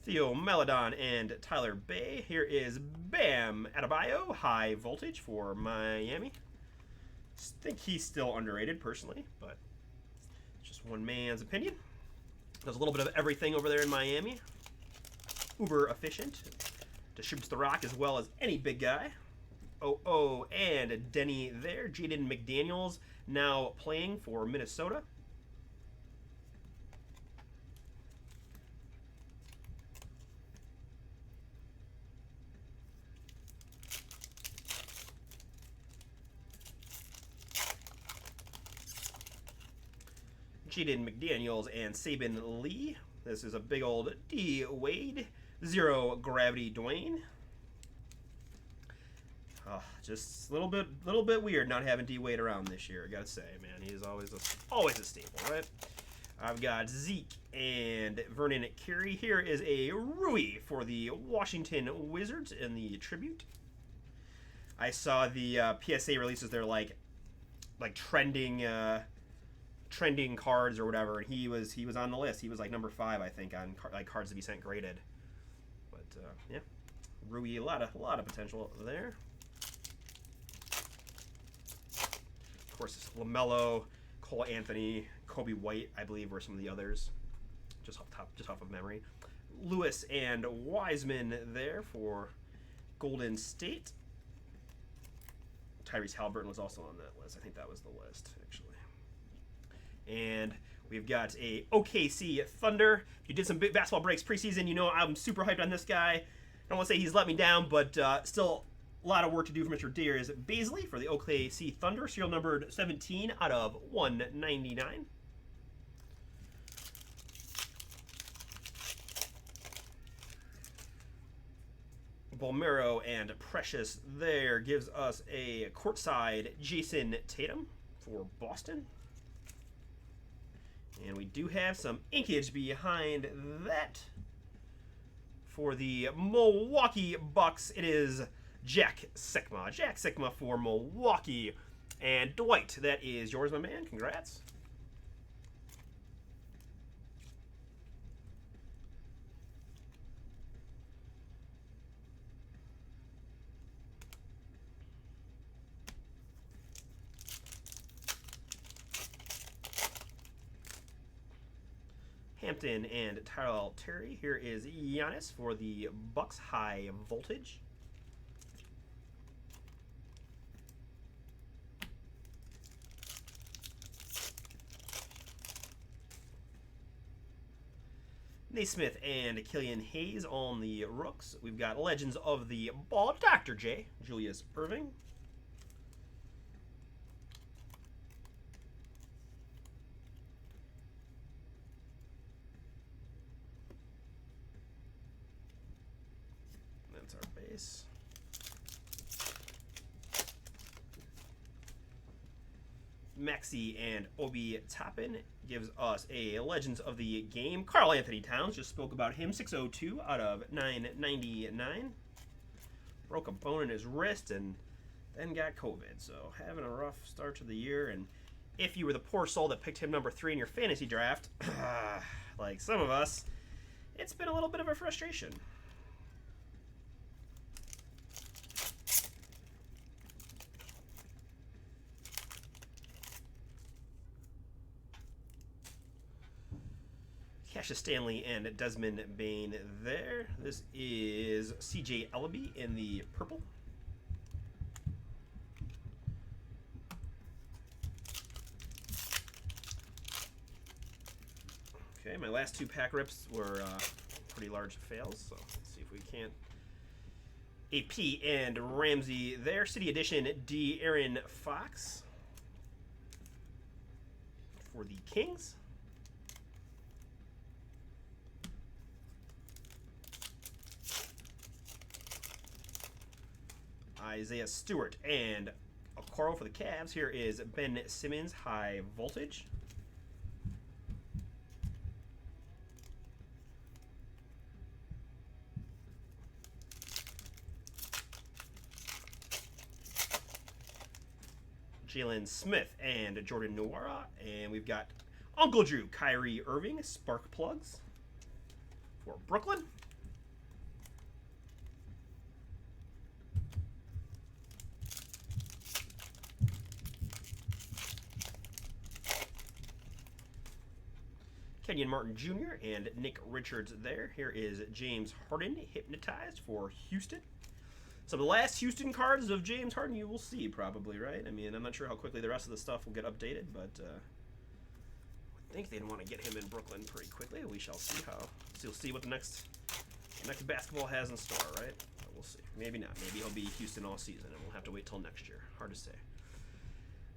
Theo Maledon and Tyler Bey. Here is Bam Adebayo, high voltage for Miami. Think he's still underrated personally, but it's just one man's opinion. Does a little bit of everything over there in Miami. Uber efficient. Distributes the rock as well as any big guy. Oh, and Denny there. Jaden McDaniels now playing for Minnesota. Jaden McDaniels and Sabin Lee. This is a big old D Wade. Zero gravity Dwayne. Just a little bit weird not having D Wade around this year. I gotta say, man, he's always a staple, right? I've got Zeke and Vernon Carey. Here is a Rui for the Washington Wizards in the tribute. I saw the PSA releases. They're like trending cards or whatever, and he was on the list. He was like number 5, I think, on cards to be sent graded. But yeah, Rui, a lot of potential there. Of course, LaMelo, Cole Anthony, Kobe White, I believe, were some of the others, just off of memory. Lewis and Wiseman there for Golden State. Tyrese Halliburton was also on that list. I think that was the list, actually. And we've got a OKC Thunder. If you did some big basketball breaks preseason, you know I'm super hyped on this guy. I don't want to say he's let me down, but still a lot of work to do for Mr. Deers Baisley for the OKC Thunder. Serial numbered 17 out of 199. Bolmero and Precious there gives us a courtside Jason Tatum for Boston. And we do have some inkage behind that. For the Milwaukee Bucks, it is Jack Sikma. Jack Sikma for Milwaukee. And Dwight, that is yours, my man. Congrats. Hampton and Tyrell Terry. Here is Giannis for the Bucks, high voltage. Naismith and Killian Hayes on the Rooks. We've got Legends of the Ball, Dr. J, Julius Irving. That's our base. Maxey and Obi Toppin gives us a Legends of the Game. Karl Anthony Towns, just spoke about him, 602 out of 999. Broke a bone in his wrist and then got COVID, so having a rough start to the year. And if you were the poor soul that picked him number 3 in your fantasy draft, like some of us, it's been a little bit of a frustration. Cassius Stanley and Desmond Bane there. This is CJ Ellaby in the purple. Okay, my last 2 pack rips were pretty large fails, so let's see if we can't. AP and Ramsey there. City Edition De'Aaron Fox for the Kings. Isaiah Stewart, and Okoro for the Cavs. Here is Ben Simmons, High Voltage. Jalen Smith and Jordan Nwora. And we've got Uncle Drew, Kyrie Irving, Spark Plugs for Brooklyn. Kenyon Martin Jr. and Nick Richards there. Here is James Harden, Hypnotized for Houston. Some of the last Houston cards of James Harden you will see probably, right? I mean, I'm not sure how quickly the rest of the stuff will get updated, but I think they'd want to get him in Brooklyn pretty quickly. We shall see how. So you'll see what the next basketball has in store, right? But we'll see. Maybe not. Maybe he'll be Houston all season, and we'll have to wait till next year. Hard to say.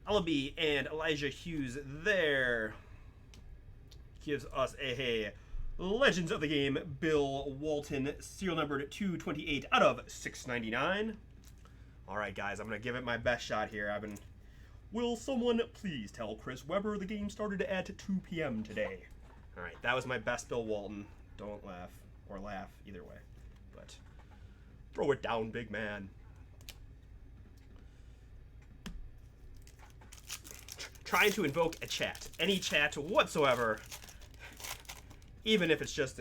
Alabi and Elijah Hughes there. Gives us a Legends of the Game, Bill Walton, serial numbered 228 out of 699. All right, guys, I'm going to give it my best shot here. Will someone please tell Chris Webber the game started at 2 p.m. today? All right, that was my best Bill Walton. Don't laugh, or laugh, either way. But throw it down, big man. Trying to invoke a chat, any chat whatsoever. Even if it's just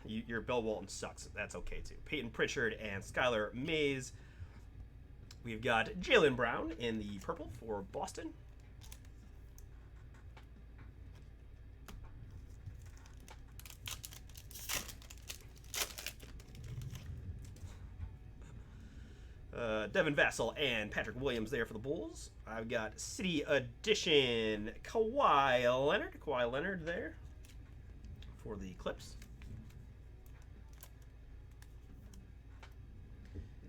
your Bill Walton sucks, that's okay too. Peyton Pritchard and Skylar Mays. We've got Jaylen Brown in the purple for Boston. Devin Vassell and Patrick Williams there for the Bulls. I've got City Edition Kawhi Leonard there for the Clips.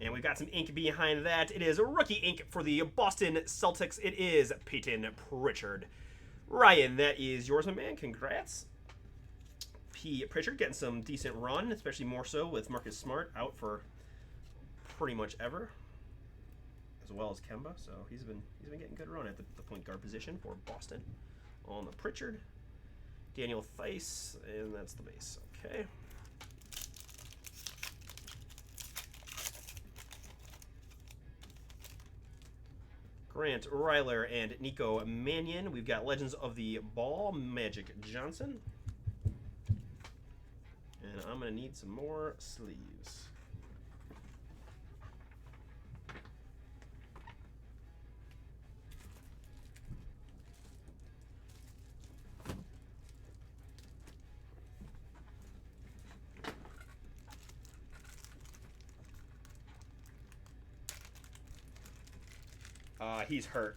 And we've got some ink behind that. It is rookie ink for the Boston Celtics. It is Peyton Pritchard. Ryan, that is yours, my man. Congrats. P. Pritchard getting some decent run, especially more so with Marcus Smart out for pretty much ever, as well as Kemba. So he's been getting good run at the point guard position for Boston. On the Pritchard. Daniel Theis, and that's the base. Okay. Grant Ryler and Nico Mannion. We've got Legends of the Ball, Magic Johnson. And I'm going to need some more sleeves. He's hurt.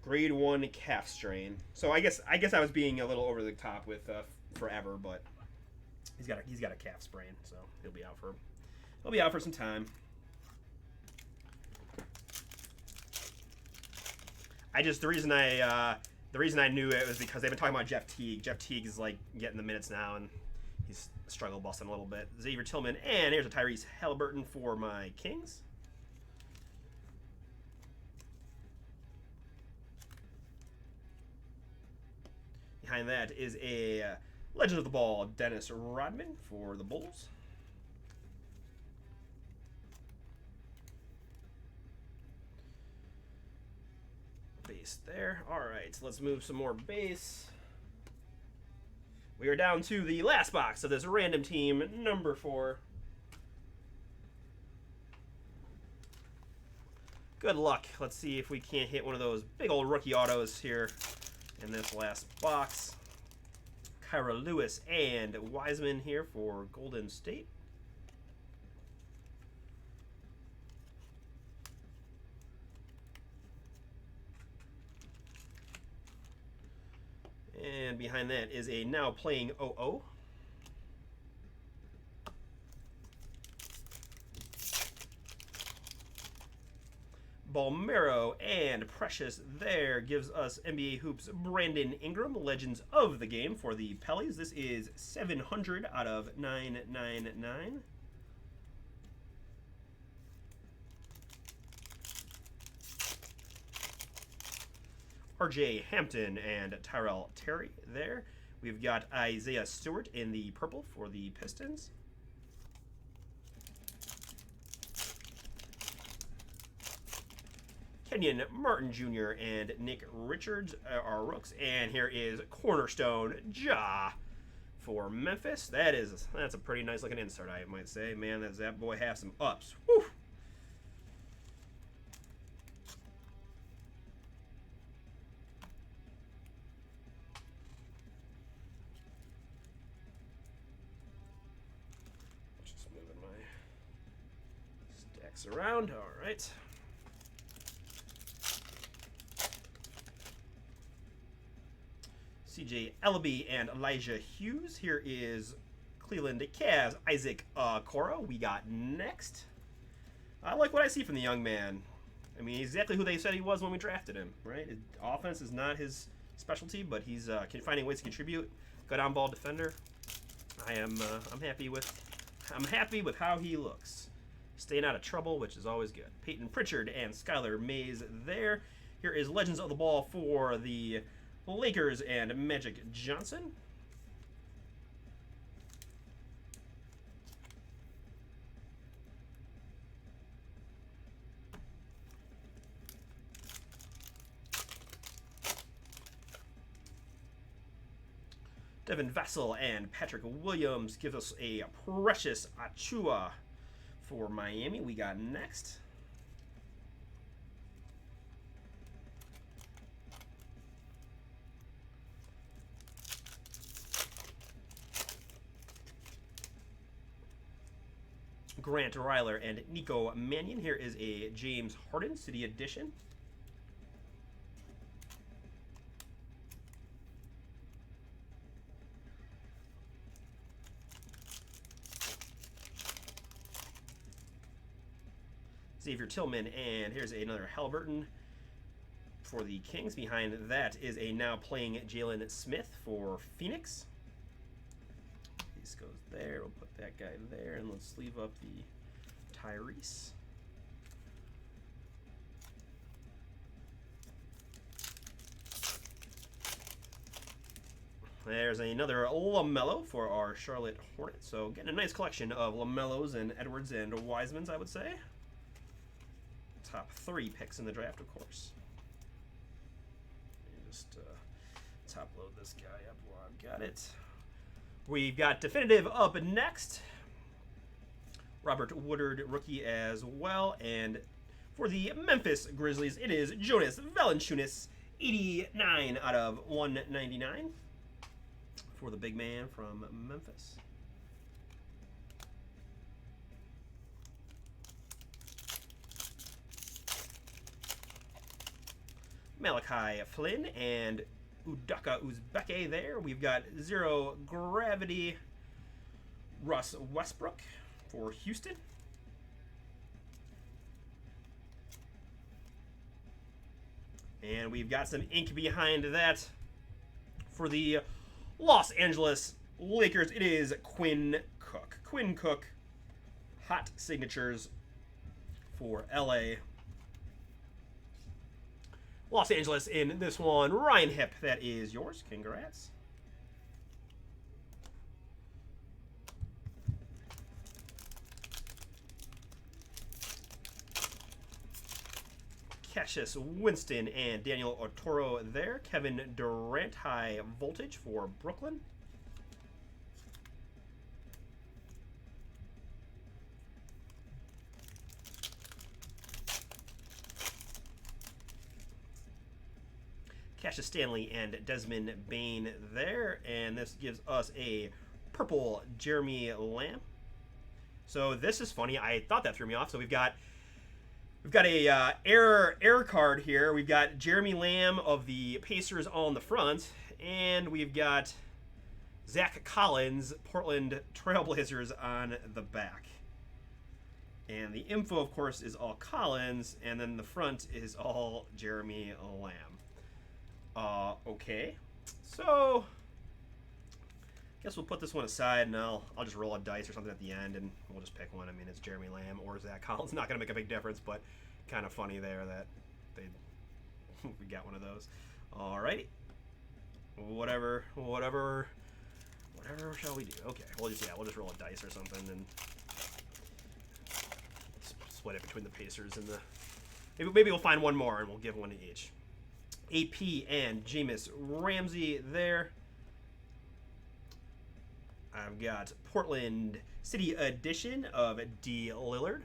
Grade 1 calf strain. So I guess I was being a little over the top with forever, but he's got a calf sprain, so he'll be out for some time. The reason I knew it was because they've been talking about Jeff Teague. Jeff Teague is like getting the minutes now, and he's struggled busting a little bit. Xavier Tillman, and here's a Tyrese Halliburton for my Kings. Behind that is a Legend of the Ball, Dennis Rodman for the Bulls. Base there. All right, let's move some more base. We are down to the last box of this random team, number 4. Good luck. Let's see if we can't hit one of those big old rookie autos here in this last box. Kyra Lewis and Wiseman here for Golden State. And behind that is a now playing 0-0. Balmero, and Precious there gives us NBA Hoops Brandon Ingram, Legends of the Game for the Pellies. This is 700 out of 999. RJ Hampton and Tyrell Terry there. We've got Isaiah Stewart in the purple for the Pistons. Kenyon Martin Jr. and Nick Richards are rooks. And here is Cornerstone Ja for Memphis. That's a pretty nice looking insert, I might say. Man, does that boy have some ups. Whew. Just moving my stacks around. All right. CJ Ellaby and Elijah Hughes. Here is Cleveland Cavs, Isaac Okoro. We got next. I like what I see from the young man. I mean, he's exactly who they said he was when we drafted him, right? Offense is not his specialty, but he's finding ways to contribute. Good on-ball defender. I'm happy with how he looks. Staying out of trouble, which is always good. Peyton Pritchard and Skylar Mays there. Here is Legends of the Ball for the Lakers and Magic Johnson. Devin Vassell and Patrick Williams gives us a Precious Achiuwa for Miami. We got next. Grant Ryler and Nico Mannion. Here is a James Harden City Edition. Xavier Tillman, and here's another Halliburton for the Kings. Behind that is a now playing Jalen Smith for Phoenix. This goes there. We'll put that guy there, and let's sleeve up the Tyrese. There's another LaMelo for our Charlotte Hornets. So getting a nice collection of LaMelos and Edwards and Wisemans, I would say. Top 3 picks in the draft, of course. Let me just top load this guy up while I've got it. We've got definitive up next. Robert Woodard, rookie as well. And for the Memphis Grizzlies, it is Jonas Valanciunas, 89 out of 199 for the big man from Memphis. Malachi Flynn and Udaka Uzbeke there. We've got Zero Gravity Russ Westbrook for Houston. And we've got some ink behind that for the Los Angeles Lakers. It is Quinn Cook. Quinn Cook, hot signatures for LA. Los Angeles in this one. Ryan Hipp, that is yours. Congrats. Cassius Winston and Daniel Otero there. Kevin Durant, high voltage for Brooklyn. Cassius Stanley and Desmond Bane there, and this gives us a purple Jeremy Lamb. So this is funny. I thought that threw me off. So we've got a error card here. We've got Jeremy Lamb of the Pacers on the front, and we've got Zach Collins, Portland Trailblazers on the back. And the info, of course, is all Collins, and then the front is all Jeremy Lamb. Okay. So, guess we'll put this one aside, and I'll just roll a dice or something at the end, and we'll just pick one. I mean, it's Jeremy Lamb or Zach Collins. Not going to make a big difference, but kind of funny there that we got one of those. Alrighty. Whatever shall we do? Okay, we'll just roll a dice or something and split it between the Pacers and the. Maybe we'll find one more and we'll give one to each. AP and Jameis Ramsey there. I've got Portland City edition of D. Lillard.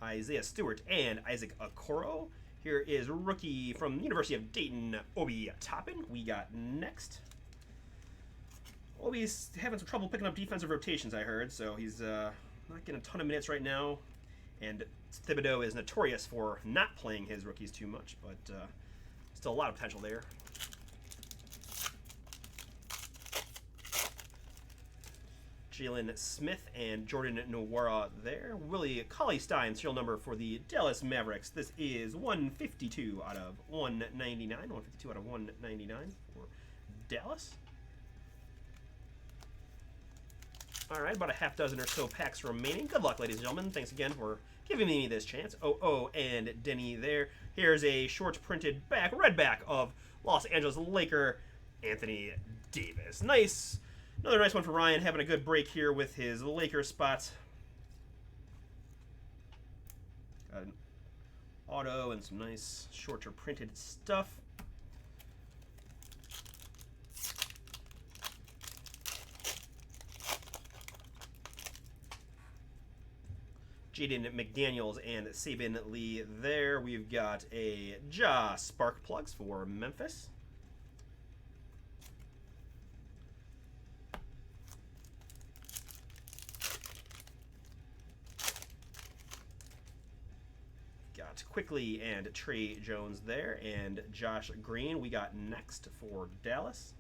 Isaiah Stewart and Isaac Okoro. Here is rookie from the University of Dayton, Obi Toppin. We got next. Obi's having some trouble picking up defensive rotations, I heard, so he's not getting a ton of minutes right now. And Thibodeau is notorious for not playing his rookies too much, but still a lot of potential there. Jalen Smith and Jordan Nwora there. Willie Cauley-Stein, serial number for the Dallas Mavericks. This is 152 out of 199. 152 out of 199 for Dallas. All right, about a half dozen or so packs remaining. Good luck, ladies and gentlemen. Thanks again for giving me this chance. Oh, and Denny there. Here's a short printed back, red back of Los Angeles Laker, Anthony Davis. Nice. Another nice one for Ryan, having a good break here with his Lakers spots. Got an auto and some nice shorter printed stuff. Jaden McDaniels and Sabin Lee there. We've got a Ja Spark Plugs for Memphis. Got Quickly and Trey Jones there, and Josh Green we got next for Dallas.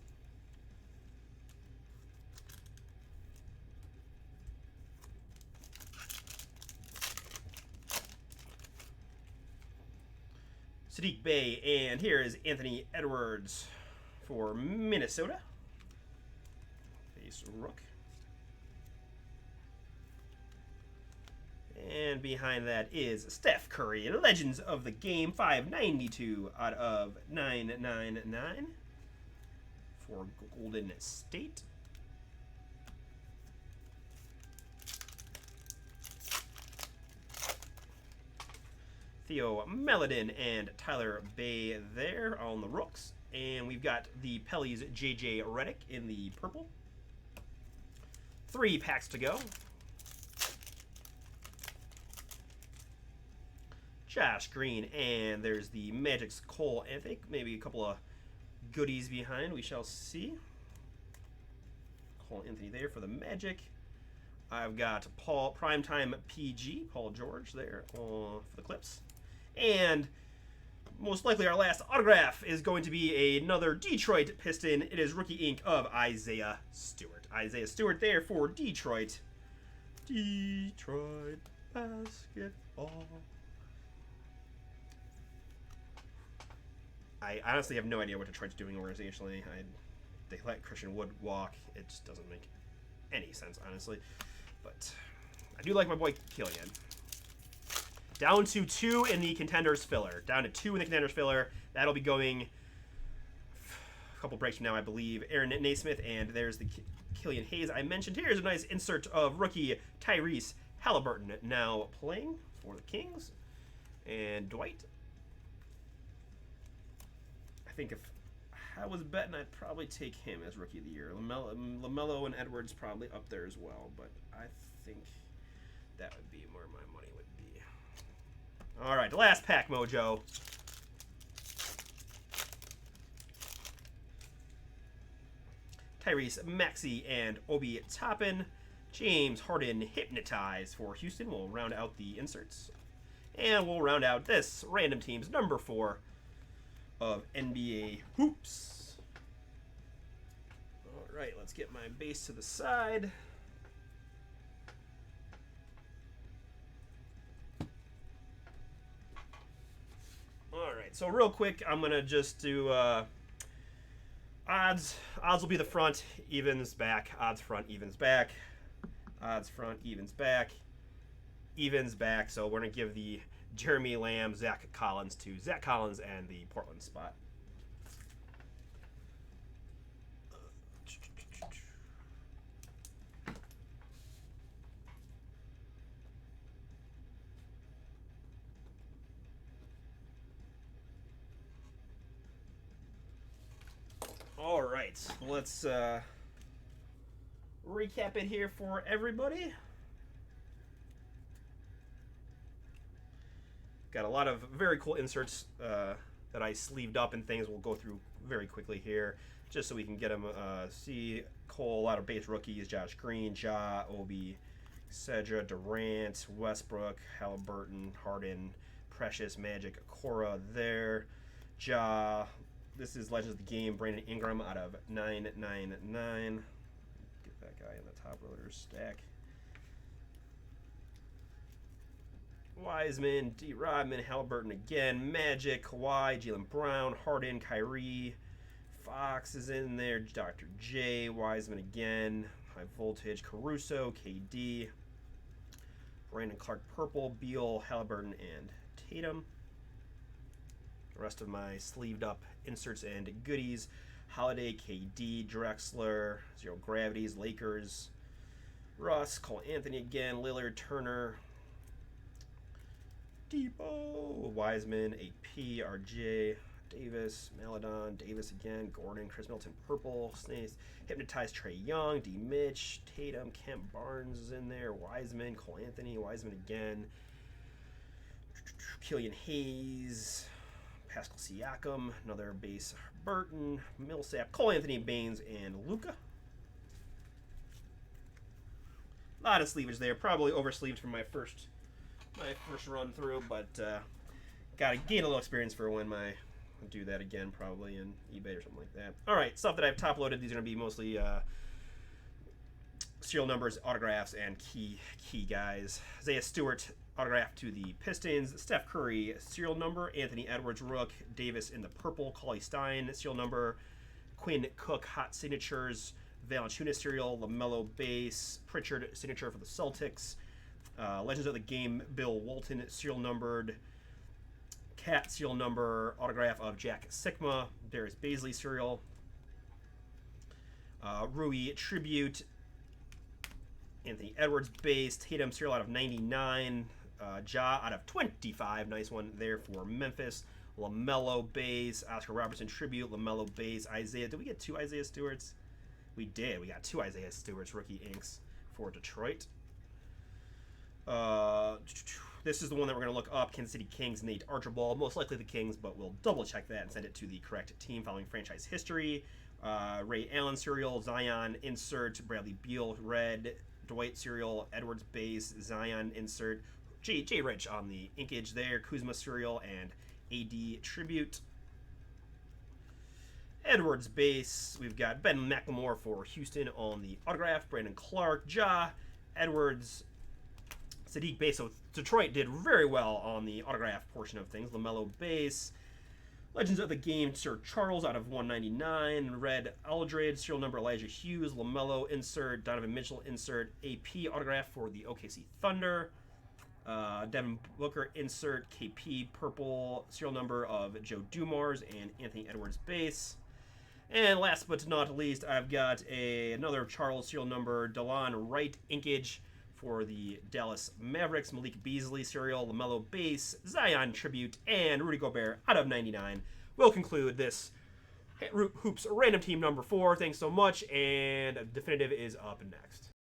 Sadiq Bey, and here is Anthony Edwards for Minnesota. Base Rook. And behind that is Steph Curry, Legends of the Game, 592 out of 999 for Golden State. Theo Melodin and Tyler Bay there on the Rooks. And we've got the Pelly's JJ Redick in the purple. 3 packs to go. Josh Green, and there's the Magic's Cole Anthony. Maybe a couple of goodies behind, we shall see. Cole Anthony there for the Magic. I've got Primetime PG, Paul George there for the Clips. And most likely our last autograph is going to be another Detroit Piston. It is rookie ink of Isaiah Stewart. Isaiah Stewart there for Detroit. Detroit basketball. I honestly have no idea what Detroit's doing organizationally. They let Christian Wood walk. It just doesn't make any sense, honestly. But I do like my boy Killian. Down to 2 in the Contenders filler. Down to 2 in the Contenders filler. That'll be going a couple breaks from now, I believe. Aaron Naismith, and there's the Killian Hayes I mentioned. Here's a nice insert of rookie Tyrese Halliburton now playing for the Kings. And Dwight. I think if I was betting, I'd probably take him as Rookie of the Year. LaMelo and Edwards probably up there as well, but I think that would be where my money would be. All right, the last pack, Mojo. Tyrese Maxey and Obi Toppin. James Harden Hypnotize for Houston. We'll round out the inserts. And we'll round out this random teams number 4 of NBA hoops. All right, let's get my base to the side. All right, so real quick, I'm gonna just do odds. Odds will be the front, evens back. Odds front, evens back. Odds front, evens back. Evens back. So we're gonna give the Jeremy Lamb, Zach Collins to Zach Collins and the Portland spot. All right, let's recap it here for everybody. Got a lot of very cool inserts that I sleeved up and things we'll go through very quickly here, just so we can get them. See Cole, a lot of base rookies: Josh Green, Ja, Obi, Cedra, Durant, Westbrook, Halliburton, Harden, Precious, Magic, Cora there. Ja. This is Legends of the Game, Brandon Ingram out of 999. Get that guy in the top loader stack. Wiseman, D. Rodman, Halliburton again, Magic, Kawhi, Jaylen Brown, Harden, Kyrie, Fox is in there, Dr. J, Wiseman again, High Voltage, Caruso, KD, Brandon Clark Purple, Beal, Halliburton, and Tatum. The rest of my sleeved up inserts and goodies: Holiday, KD, Drexler, Zero Gravities, Lakers, Russ, Cole Anthony again, Lillard, Turner, Depot, Wiseman, AP, RJ, Davis, Maladon, Davis again, Gordon, Chris Middleton, Purple, Snace, Hypnotized, Trae Young, D. Mitch, Tatum, Kemp Barnes is in there, Wiseman, Cole Anthony, Wiseman again, Killian Hayes, Pascal Siakam, another base Burton, Millsap, Cole Anthony, Baines, and Luka. A lot of sleevage there, probably oversleeved from my first run through, but gotta gain a little experience for when I'll do that again, probably in eBay or something like that. All right, stuff that I've top loaded. These are gonna be mostly serial numbers, autographs, and key guys. Isaiah Stewart, autograph to the Pistons. Steph Curry, serial number. Anthony Edwards, Rook. Davis in the purple. Cauley Stein, serial number. Quinn Cook, hot signatures. Valanciunas serial. LaMelo base. Pritchard signature for the Celtics. Legends of the Game, Bill Walton, serial numbered. Cat serial number. Autograph of Jack Sikma. Darius Baisley serial. Rui tribute. Anthony Edwards base. Tatum serial out of 99. Ja out of 25. Nice one there for Memphis. LaMelo base. Oscar Robertson tribute. LaMelo base. Isaiah. Did we get two Isaiah Stewarts? We did. We got two Isaiah Stewarts rookie inks for Detroit. This is the one that we're going to look up. Kansas City Kings, Nate Archibald. Most likely the Kings, but we'll double check that and send it to the correct team following franchise history. Ray Allen serial. Zion insert. Bradley Beal red. Dwight serial. Edwards base. Zion insert. J. Rich on the inkage there. Kuzma serial and AD tribute. Edwards base. We've got Ben McLemore for Houston on the autograph. Brandon Clark. Ja. Edwards. Sadiq base. So Detroit did very well on the autograph portion of things. LaMelo base. Legends of the Game, Sir Charles out of 199. Red Aldridge, serial number Elijah Hughes. LaMelo insert. Donovan Mitchell insert. AP autograph for the OKC Thunder. Devin Booker insert. KP purple serial number of Joe Dumars and Anthony Edwards base. And last but not least, I've got another Charles serial number DeLon Wright inkage for the Dallas Mavericks. Malik Beasley serial, LaMelo base, Zion tribute, and Rudy Gobert out of 99. We'll conclude this Hoops random team number 4. Thanks so much, and Definitive is up next.